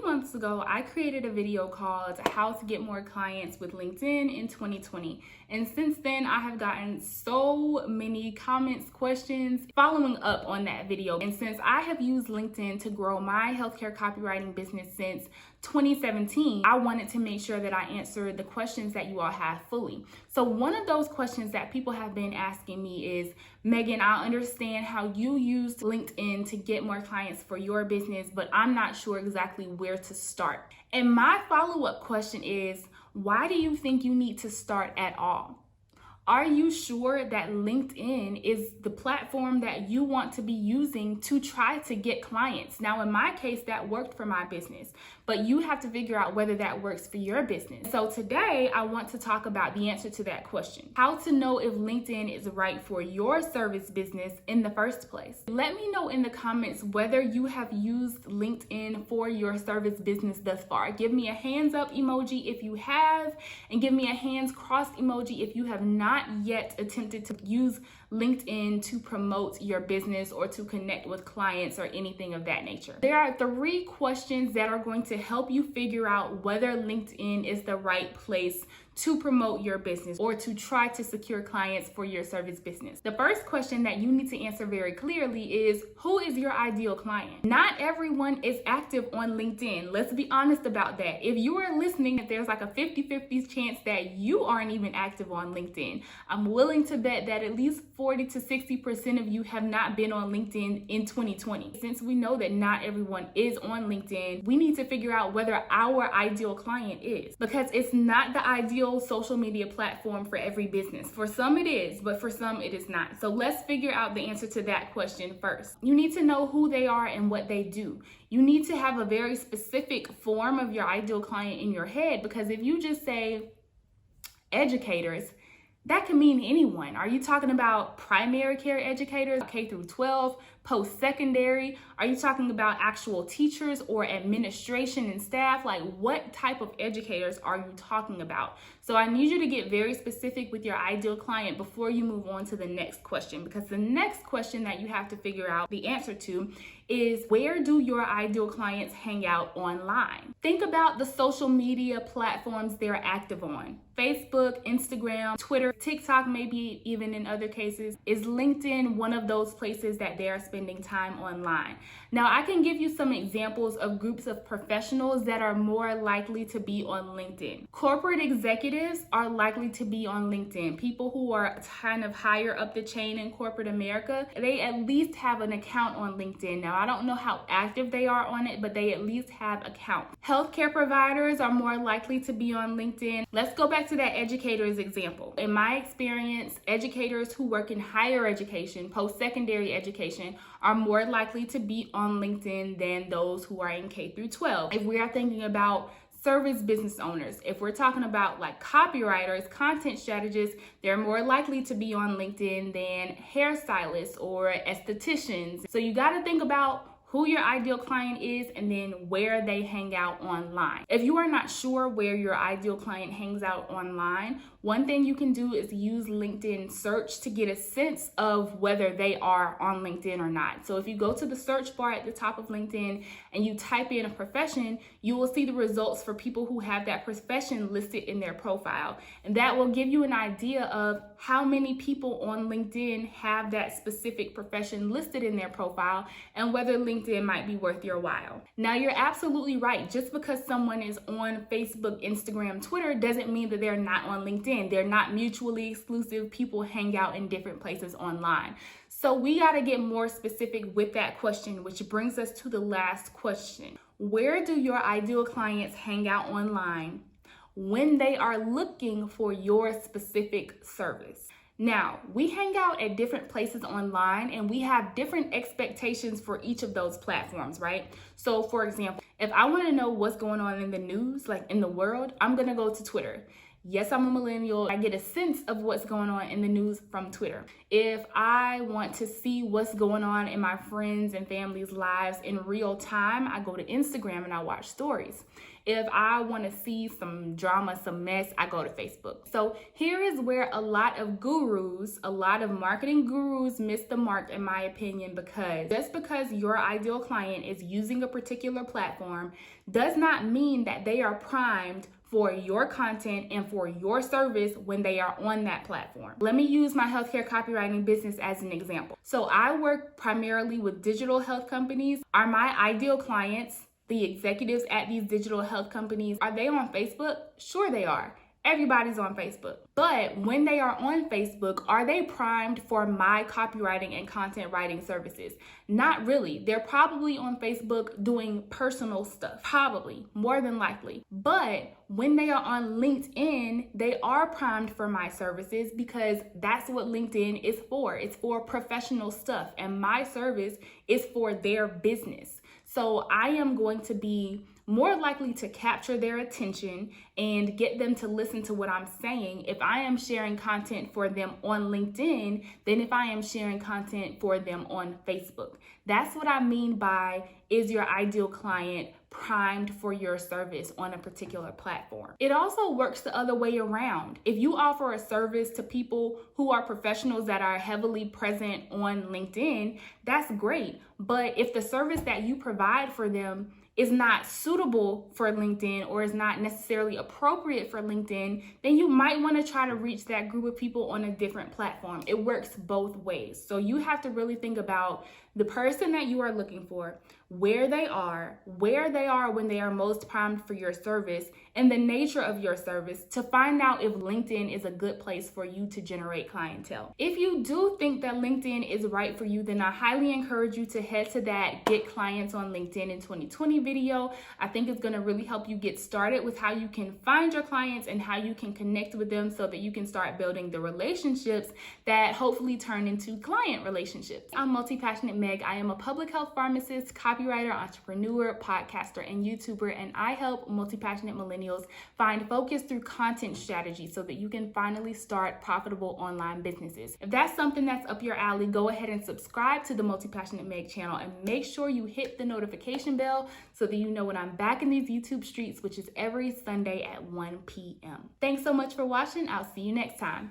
months ago, I created a video called How to Get More Clients with LinkedIn in 2020. And since then, I have gotten so many comments, questions following up on that video. And since I have used LinkedIn to grow my healthcare copywriting business since 2017, I wanted to make sure that I answered the questions that you all have fully. So one of those questions that people have been asking me is, Megan, I understand how you used LinkedIn to get more clients for your business, but I'm not sure exactly where to start. And my follow-up question is, why do you think you need to start at all? Are you sure that LinkedIn is the platform that you want to be using to try to get clients? Now, in my case, that worked for my business, but you have to figure out whether that works for your business. So today, I want to talk about the answer to that question. How to know if LinkedIn is right for your service business in the first place. Let me know in the comments whether you have used LinkedIn for your service business thus far. Give me a hands up emoji if you have, and give me a hands crossed emoji if you have not yet attempted to use LinkedIn to promote your business or to connect with clients or anything of that nature. There are 3 questions that are going to help you figure out whether LinkedIn is the right place to promote your business or to try to secure clients for your service business. The first question that you need to answer very clearly is, who is your ideal client? Not everyone is active on LinkedIn. Let's be honest about that. If you are listening, there's like a 50-50 chance that you aren't even active on LinkedIn. I'm willing to bet that at least 40 to 60% of you have not been on LinkedIn in 2020. Since we know that not everyone is on LinkedIn, we need to figure out whether our ideal client is, because it's not the ideal social media platform for every business. For some it is, but for some it is not. So let's figure out the answer to that question first. You need to know who they are and what they do. You need to have a very specific form of your ideal client in your head, because if you just say educators, that can mean anyone. Are you talking about primary care educators, K through 12, post-secondary? Are you talking about actual teachers or administration and staff? Like, what type of educators are you talking about? So I need you to get very specific with your ideal client before you move on to the next question, because the next question that you have to figure out the answer to is, where do your ideal clients hang out online? Think about the social media platforms they're active on. Facebook, Instagram, Twitter, TikTok, maybe even in other cases. Is LinkedIn one of those places that they are spending time online? Now, I can give you some examples of groups of professionals that are more likely to be on LinkedIn. Corporate executives are likely to be on LinkedIn. People who are kind of higher up the chain in corporate America, they at least have an account on LinkedIn. Now, I don't know how active they are on it, but they at least have accounts. Healthcare providers are more likely to be on LinkedIn. Let's go back to that educators example. In my experience, educators who work in higher education, post-secondary education, are more likely to be on LinkedIn than those who are in K through 12. If we are thinking about service business owners, if we're talking about like copywriters, content strategists, they're more likely to be on LinkedIn than hairstylists or estheticians. So you got to think about who your ideal client is and then where they hang out online. If you are not sure where your ideal client hangs out online, one thing you can do is use LinkedIn search to get a sense of whether they are on LinkedIn or not. So if you go to the search bar at the top of LinkedIn and you type in a profession, you will see the results for people who have that profession listed in their profile. And that will give you an idea of how many people on LinkedIn have that specific profession listed in their profile and whether LinkedIn might be worth your while. Now, you're absolutely right. Just because someone is on Facebook, Instagram, Twitter doesn't mean that they're not on LinkedIn. They're not mutually exclusive. People hang out in different places online. So we got to get more specific with that question, which brings us to the last question. Where do your ideal clients hang out online when they are looking for your specific service? Now, we hang out at different places online and we have different expectations for each of those platforms, right? So for example, if I want to know what's going on in the news, like in the world, I'm going to go to Twitter. Yes, I'm a millennial. I get a sense of what's going on in the news from Twitter. If I want to see what's going on in my friends and family's lives in real time, I go to Instagram and I watch stories. If I want to see some drama, some mess, I go to Facebook. So here is where a lot of gurus, a lot of marketing gurus miss the mark, in my opinion, because just because your ideal client is using a particular platform does not mean that they are primed for your content and for your service when they are on that platform. Let me use my healthcare copywriting business as an example. So I work primarily with digital health companies. Are my ideal clients the executives at these digital health companies? Are they on Facebook? Sure they are. Everybody's on Facebook. But when they are on Facebook, are they primed for my copywriting and content writing services? Not really. They're probably on Facebook doing personal stuff. Probably, more than likely. But when they are on LinkedIn, they are primed for my services because that's what LinkedIn is for. It's for professional stuff, and my service is for their business. So I am going to be more likely to capture their attention and get them to listen to what I'm saying if I am sharing content for them on LinkedIn than if I am sharing content for them on Facebook. That's what I mean by, is your ideal client primed for your service on a particular platform? It also works the other way around. If you offer a service to people who are professionals that are heavily present on LinkedIn, that's great. But if the service that you provide for them is not suitable for LinkedIn or is not necessarily appropriate for LinkedIn, then you might want to try to reach that group of people on a different platform. It works both ways. So you have to really think about the person that you are looking for, where they are when they are most primed for your service, and the nature of your service to find out if LinkedIn is a good place for you to generate clientele. If you do think that LinkedIn is right for you, then I highly encourage you to head to that Get Clients on LinkedIn in 2020 video. I think it's going to really help you get started with how you can find your clients and how you can connect with them so that you can start building the relationships that hopefully turn into client relationships. I'm Multipassionate Meg. I am a public health pharmacist, copywriter, entrepreneur, podcaster, and YouTuber, and I help multi-passionate millennials find focus through content strategy so that you can finally start profitable online businesses. If that's something that's up your alley, go ahead and subscribe to the Multipassionate Meg channel and make sure you hit the notification bell so that you know when I'm back in these YouTube streets, which is every Sunday at 1 p.m. Thanks so much for watching. I'll see you next time.